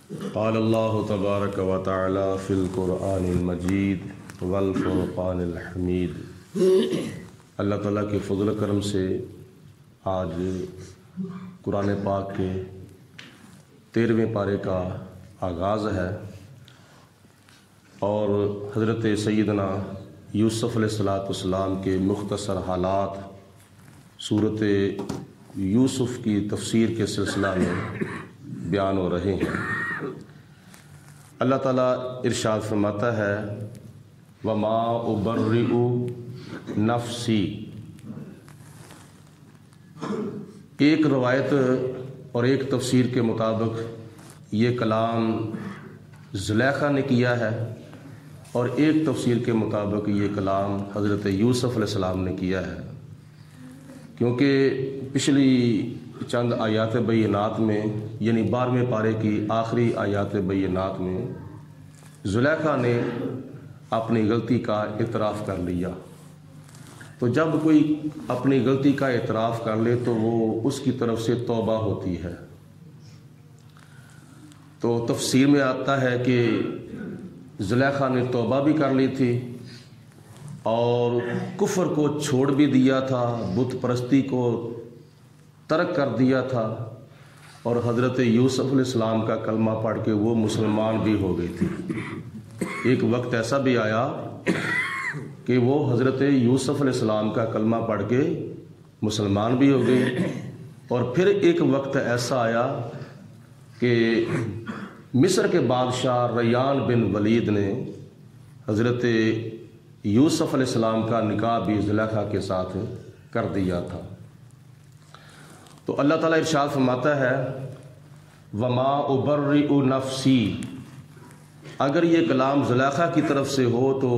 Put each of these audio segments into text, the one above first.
قال اللہ تبارک و تعالی فی القرآن المجید والفرقان الحمید۔ اللہ تعالیٰ کے فضل و کرم سے آج قرآن پاک کے 13ویں پارے کا آغاز ہے اور حضرت سیدنا یوسف علیہ السلام کے مختصر حالات سورۃ یوسف کی تفسیر کے سلسلہ میں بیان ہو رہے ہیں۔ اللہ تعالیٰ ارشاد فرماتا ہے وَمَا أُبَرِّئُ نَفْسِي۔ ایک روایت اور ایک تفسیر کے مطابق یہ کلام زلیخا نے کیا ہے اور ایک تفسیر کے مطابق یہ کلام حضرت یوسف علیہ السلام نے کیا ہے، کیونکہ پچھلی چند آیات بینات میں یعنی 12ویں پارے کی آخری آیات بینات میں زلیخا نے اپنی غلطی کا اعتراف کر لیا۔ تو جب کوئی اپنی غلطی کا اعتراف کر لے تو وہ اس کی طرف سے توبہ ہوتی ہے۔ تو تفسیر میں آتا ہے کہ زلیخا نے توبہ بھی کر لی تھی اور کفر کو چھوڑ بھی دیا تھا، بت پرستی کو ترک کر دیا تھا، اور حضرت یوسف علیہ السلام کا کلمہ پڑھ کے وہ مسلمان بھی ہو گئی تھی۔ ایک وقت ایسا بھی آیا کہ وہ حضرت یوسف علیہ السلام کا کلمہ پڑھ کے مسلمان بھی ہو گئی، اور پھر ایک وقت ایسا آیا کہ مصر کے بادشاہ ریان بن ولید نے حضرت یوسف علیہ السلام کا نکاح بھی زلیخا کے ساتھ کر دیا تھا۔ تو اللہ تعالیٰ ارشاد فرماتا ہے وَمَا أُبَرِّئُ نَفْسِي۔ اگر یہ کلام زلیخا کی طرف سے ہو تو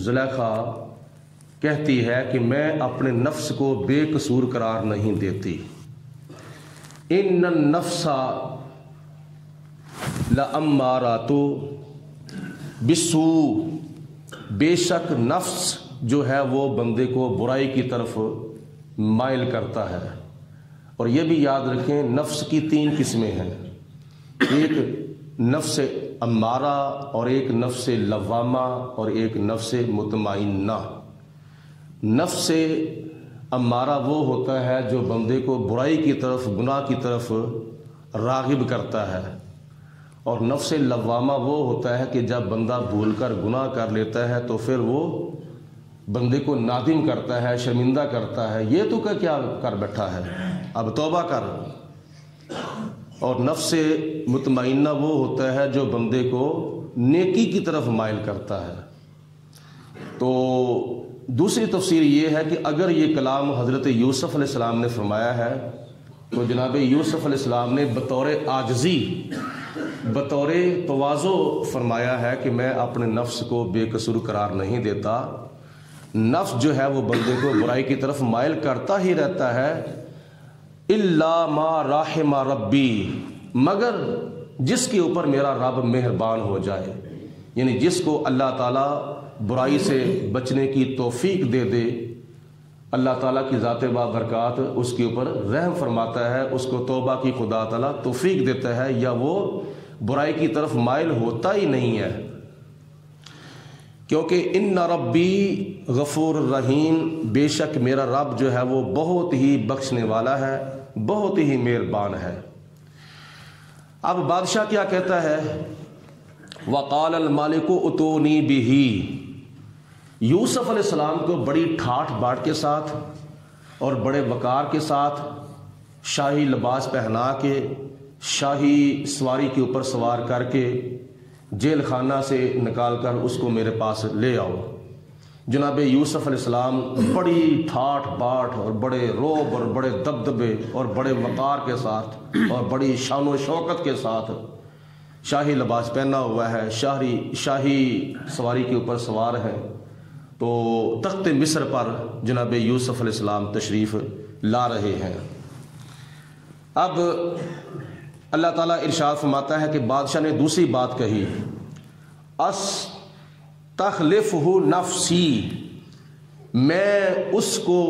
زلیخا کہتی ہے کہ میں اپنے نفس کو بے قصور قرار نہیں دیتی۔ إِنَّ النَّفْسَ لَأَمَّارَةٌ بِالسُّوءِ۔ بے شک نفس جو ہے وہ بندے کو برائی کی طرف مائل کرتا ہے۔ اور یہ بھی یاد رکھیں نفس کی 3 قسمیں ہیں، ایک نفس امارہ اور ایک نفس لوامہ اور ایک نفس مطمئنہ۔ نفس امارہ وہ ہوتا ہے جو بندے کو برائی کی طرف، گناہ کی طرف راغب کرتا ہے، اور نفس لوامہ وہ ہوتا ہے کہ جب بندہ بھول کر گناہ کر لیتا ہے تو پھر وہ بندے کو نادم کرتا ہے، شرمندہ کرتا ہے، یہ تو کیا کر بیٹھا ہے، اب توبہ کر۔ اور نفس مطمئنہ وہ ہوتا ہے جو بندے کو نیکی کی طرف مائل کرتا ہے۔ تو دوسری تفسیر یہ ہے کہ اگر یہ کلام حضرت یوسف علیہ السلام نے فرمایا ہے تو جناب یوسف علیہ السلام نے بطور عاجزی، بطور تواضع فرمایا ہے کہ میں اپنے نفس کو بے قصور قرار نہیں دیتا۔ نفس جو ہے وہ بندے کو برائی کی طرف مائل کرتا ہی رہتا ہے، الا ما رحم ربی، مگر جس کے اوپر میرا رب مہربان ہو جائے، یعنی جس کو اللہ تعالیٰ برائی سے بچنے کی توفیق دے دے، اللہ تعالیٰ کی ذات بابرکات اس کے اوپر رحم فرماتا ہے، اس کو توبہ کی خدا تعالیٰ توفیق دیتا ہے، یا وہ برائی کی طرف مائل ہوتا ہی نہیں ہے، کیونکہ ان ربی غفور الرحیم، بے شک میرا رب جو ہے وہ بہت ہی بخشنے والا ہے، بہت ہی مہربان ہے۔ اب بادشاہ کیا کہتا ہے وقال المالک اتونی بہ۔ یوسف علیہ السلام کو بڑی ٹھاٹھ باٹ کے ساتھ اور بڑے وقار کے ساتھ شاہی لباس پہنا کے، شاہی سواری کے اوپر سوار کر کے جیل خانہ سے نکال کر اس کو میرے پاس لے آؤ۔ جناب یوسف علیہ السلام بڑی ٹھاٹھ باٹھ اور بڑے روب اور بڑے دبدبے اور بڑے وقار کے ساتھ اور بڑی شان و شوکت کے ساتھ شاہی لباس پہنا ہوا ہے، شاہی سواری کے اوپر سوار ہے، تو تخت مصر پر جناب یوسف علیہ السلام تشریف لا رہے ہیں۔ اب اللہ تعالیٰ ارشاد فرماتا ہے کہ بادشاہ نے دوسری بات کہی تخلفہ نفسی، میں اس کو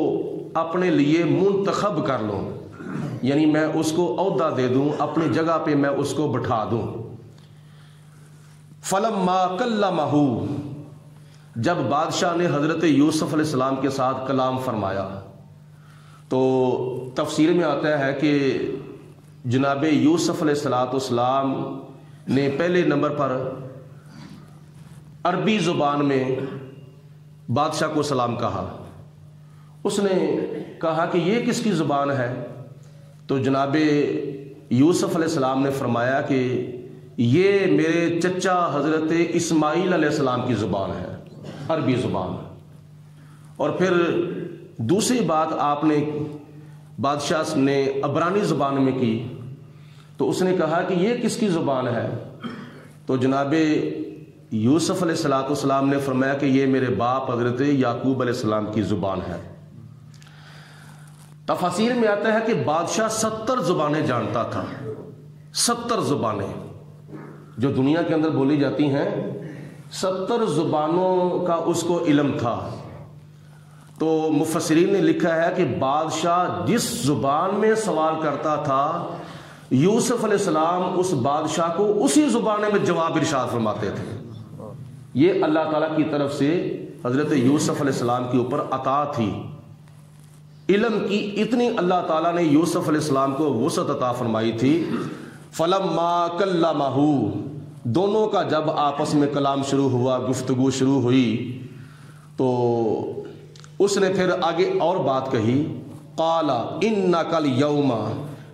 اپنے لیے منتخب کر لوں، یعنی میں اس کو عہدہ دے دوں، اپنی جگہ پہ میں اس کو بٹھا دوں، فلما کلمہ، جب بادشاہ نے حضرت یوسف علیہ السلام کے ساتھ کلام فرمایا، تو تفسیر میں آتا ہے کہ جناب یوسف علیہ السلام نے پہلے نمبر پر عربی زبان میں بادشاہ کو سلام کہا۔ اس نے کہا کہ یہ کس کی زبان ہے؟ تو جناب یوسف علیہ السلام نے فرمایا کہ یہ میرے چچا حضرت اسماعیل علیہ السلام کی زبان ہے، عربی زبان۔ اور پھر دوسری بات آپ نے بادشاہ نے عبرانی زبان میں کی، تو اس نے کہا کہ یہ کس کی زبان ہے؟ تو جناب یوسف علیہ السلام نے فرمایا کہ یہ میرے باپ حضرت یعقوب علیہ السلام کی زبان ہے۔ تفاسیر میں آتا ہے کہ بادشاہ 70 زبانیں جانتا تھا، 70 زبانیں جو دنیا کے اندر بولی جاتی ہیں، 70 زبانوں کا اس کو علم تھا۔ تو مفسرین نے لکھا ہے کہ بادشاہ جس زبان میں سوال کرتا تھا، یوسف علیہ السلام اس بادشاہ کو اسی زبان میں جواب ارشاد فرماتے تھے۔ یہ اللہ تعالیٰ کی طرف سے حضرت یوسف علیہ السلام کے اوپر عطا تھی، علم کی اتنی اللہ تعالیٰ نے یوسف علیہ السلام کو وسعت عطا فرمائی تھی۔ فلما کلمہ، دونوں کا جب آپس میں کلام شروع ہوا، گفتگو شروع ہوئی، تو اس نے پھر آگے اور بات کہی، قال انک الیوم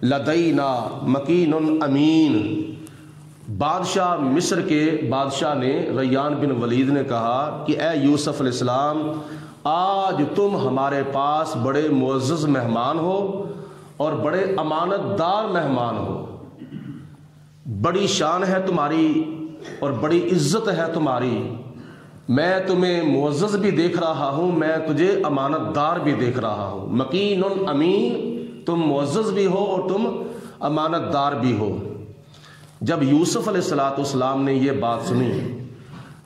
لدینا مکین امین۔ بادشاہ مصر کے بادشاہ نے، ریان بن ولید نے کہا کہ اے یوسف علیہ السلام، آج تم ہمارے پاس بڑے معزز مہمان ہو اور بڑے امانت دار مہمان ہو، بڑی شان ہے تمہاری اور بڑی عزت ہے تمہاری۔ میں تمہیں معزز بھی دیکھ رہا ہوں، میں تجھے امانت دار بھی دیکھ رہا ہوں۔ مکین امین، تم معزز بھی ہو اور تم امانت دار بھی ہو۔ جب یوسف علیہ السلام نے یہ بات سنی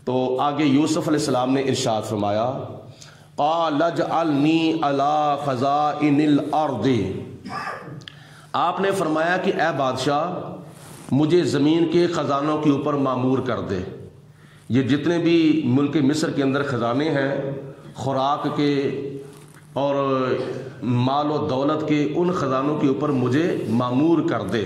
تو آگے یوسف علیہ السلام نے ارشاد فرمایا، قال اجعلنی علی خزائن الارض۔ آپ نے فرمایا کہ اے بادشاہ، مجھے زمین کے خزانوں کے اوپر مامور کر دے۔ یہ جتنے بھی ملک مصر کے اندر خزانے ہیں، خوراک کے اور مال و دولت کے، ان خزانوں کے اوپر مجھے مامور کر دے۔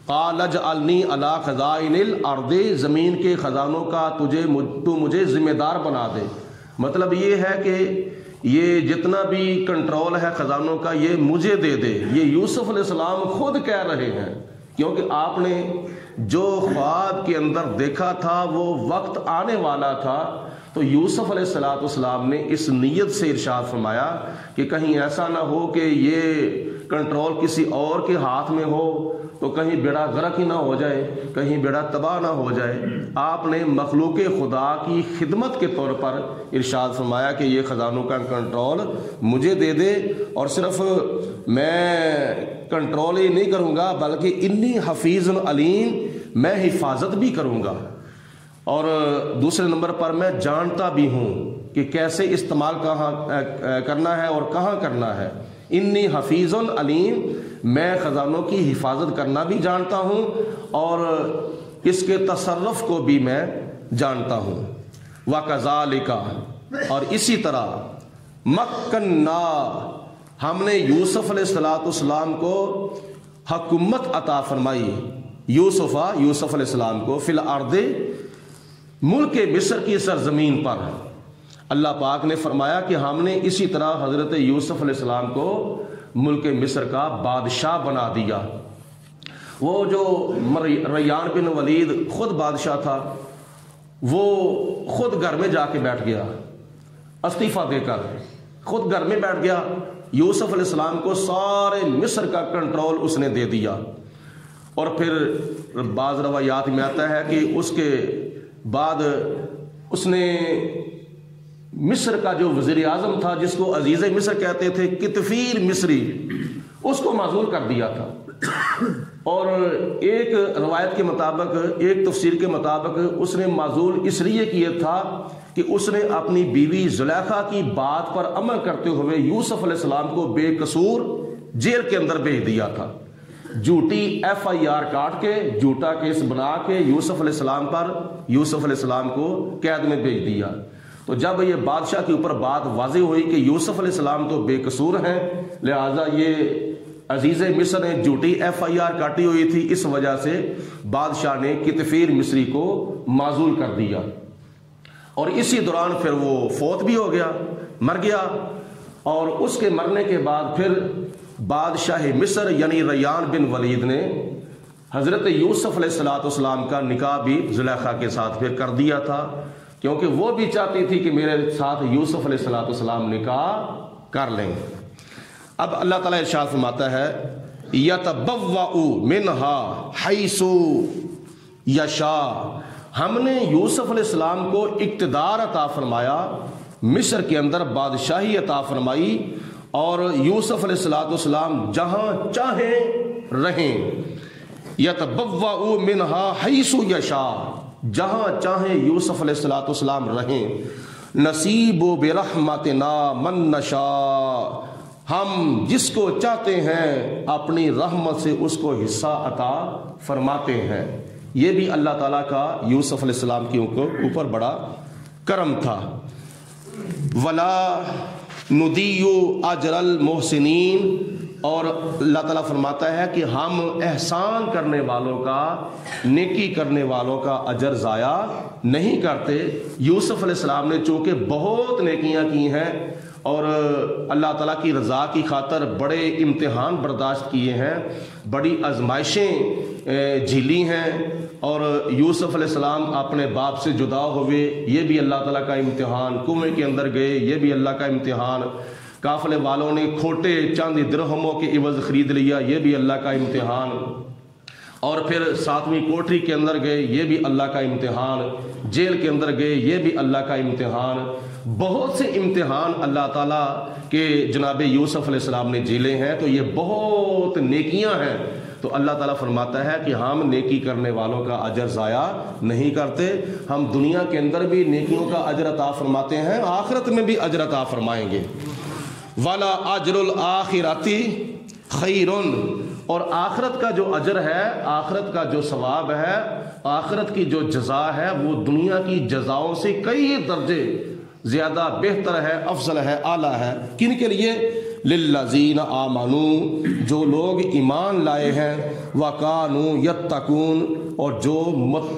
قال اجعلنی علی خزائن الارض، زمین کے خزانوں کا تو مجھے ذمہ دار بنا دے۔ مطلب یہ ہے کہ یہ جتنا بھی کنٹرول ہے خزانوں کا، یہ مجھے دے دے۔ یہ یوسف علیہ السلام خود کہہ رہے ہیں، کیونکہ آپ نے جو خواب کے اندر دیکھا تھا وہ وقت آنے والا تھا۔ تو یوسف علیہ السلام نے اس نیت سے ارشاد فرمایا کہ کہیں ایسا نہ ہو کہ یہ کنٹرول کسی اور کے ہاتھ میں ہو تو کہیں بیڑا غرق ہی نہ ہو جائے، کہیں بیڑا تباہ نہ ہو جائے۔ آپ نے مخلوق خدا کی خدمت کے طور پر ارشاد فرمایا کہ یہ خزانوں کا کنٹرول مجھے دے دے، اور صرف میں کنٹرول ہی نہیں کروں گا بلکہ انی حفیظ علیم، میں حفاظت بھی کروں گا، اور دوسرے نمبر پر میں جانتا بھی ہوں کہ کیسے استعمال کہاں کرنا ہے اور کہاں کرنا ہے۔ انی حفیظ علیم، میں خزانوں کی حفاظت کرنا بھی جانتا ہوں اور اس کے تصرف کو بھی میں جانتا ہوں۔ وَكَذَلِكَ، اور اسی طرح مَكَّنَّا، ہم نے یوسف علیہ السلام کو حکومت عطا فرمائی، یوسف علیہ السلام کو فی الارض، ملک مصر کی سرزمین پر۔ اللہ پاک نے فرمایا کہ ہم نے اسی طرح حضرت یوسف علیہ السلام کو ملک مصر کا بادشاہ بنا دیا۔ وہ جو ریان بن ولید خود بادشاہ تھا، وہ خود گھر میں جا کے بیٹھ گیا، استعفیٰ دے کر خود گھر میں بیٹھ گیا۔ یوسف علیہ السلام کو سارے مصر کا کنٹرول اس نے دے دیا۔ اور پھر بعض روایات میں آتا ہے کہ اس کے بعد اس نے مصر کا جو وزیر اعظم تھا، جس کو عزیز مصر کہتے تھے، کتفیر مصری، اس کو معزول کر دیا تھا۔ اور ایک روایت کے مطابق، ایک تفسیر کے مطابق، اس نے معزول اس لیے کیا تھا کہ اس نے اپنی بیوی زلیخا کی بات پر عمل کرتے ہوئے یوسف علیہ السلام کو بے قصور جیل کے اندر بھیج دیا تھا۔ جھوٹی FIR کاٹ کے جھوٹا کیس بنا کے یوسف علیہ السلام پر یوسف علیہ السلام کو قید میں بھیج دیا۔ تو جب یہ بادشاہ کے اوپر بات واضح ہوئی کہ یوسف علیہ السلام تو بے قصور ہیں، لہٰذا یہ عزیز مصر نے جھوٹی FIR کاٹی ہوئی تھی، اس وجہ سے بادشاہ نے کتفیر مصری کو معزول کر دیا، اور اسی دوران پھر وہ فوت بھی ہو گیا، مر گیا۔ اور اس کے مرنے کے بعد پھر بادشاہ مصر یعنی ریان بن ولید نے حضرت یوسف علیہ السلام کا نکاح بھی زلیخا کے ساتھ پھر کر دیا تھا، کیونکہ وہ بھی چاہتی تھی کہ میرے ساتھ یوسف علیہ السلام نکاح کر لیں۔ اب اللہ تعالیٰ ارشاد فرماتا ہے یتبوأ منہا حیث یشاء، ہم نے یوسف علیہ السلام کو اقتدار عطا فرمایا، مصر کے اندر بادشاہی عطا فرمائی، اور یوسف علیہ السلام جہاں چاہیں رہیں۔ یتبوأ منہا حیث یشاء، جہاں چاہیں یوسف علیہ السلام رہیں۔ نصیب برحمتنا من نشاء، ہم جس کو چاہتے ہیں اپنی رحمت سے اس کو حصہ عطا فرماتے ہیں۔ یہ بھی اللہ تعالیٰ کا یوسف علیہ السلام کے اوپر بڑا کرم تھا۔ ولا ندیع اجر المحسنین، اور اللہ تعالیٰ فرماتا ہے کہ ہم احسان کرنے والوں کا، نیکی کرنے والوں کا اجر ضائع نہیں کرتے۔ یوسف علیہ السلام نے چونکہ بہت نیکیاں کی ہیں اور اللہ تعالیٰ کی رضا کی خاطر بڑے امتحان برداشت کیے ہیں، بڑی آزمائشیں جھیلی ہیں، اور یوسف علیہ السلام اپنے باپ سے جدا ہوئے، یہ بھی اللہ تعالیٰ کا امتحان، کنویں کے اندر گئے، یہ بھی اللہ کا امتحان، قافلے والوں نے کھوٹے چاندی درہموں کے عوض خرید لیا، یہ بھی اللہ کا امتحان، اور پھر 7ویں کوٹری کے اندر گئے، یہ بھی اللہ کا امتحان، جیل کے اندر گئے، یہ بھی اللہ کا امتحان۔ بہت سے امتحان اللہ تعالیٰ کے جناب یوسف علیہ السلام نے جھیلے ہیں، تو یہ بہت نیکیاں ہیں۔ تو اللہ تعالیٰ فرماتا ہے کہ ہم نیکی کرنے والوں کا اجر ضائع نہیں کرتے، ہم دنیا کے اندر بھی نیکیوں کا اجر عطا فرماتے ہیں، آخرت میں بھی اجر عطا فرمائیں گے۔ وَلَا أَجْرُ الْآخِرَةِ خَيْرٌ، اور آخرت کا جو اجر ہے، آخرت کا جو ثواب ہے، آخرت کی جو جزا ہے، وہ دنیا کی جزاؤں سے کئی درجے زیادہ بہتر ہے، افضل ہے، اعلیٰ ہے۔ کن کے لیے؟ للذین آمنوا، جو لوگ ایمان لائے ہیں، وکانوا یتقون، اور جو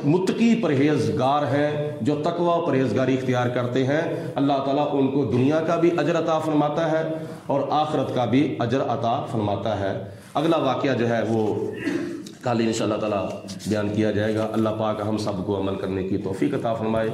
متقی پرہیزگار ہیں، جو تقوی و پرہیزگاری اختیار کرتے ہیں، اللہ تعالیٰ ان کو دنیا کا بھی اجر عطا فرماتا ہے اور آخرت کا بھی اجر عطا فرماتا ہے۔ اگلا واقعہ جو ہے وہ کل انشاءاللہ تعالیٰ بیان کیا جائے گا۔ اللہ پاک ہم سب کو عمل کرنے کی توفیق عطا فرمائے۔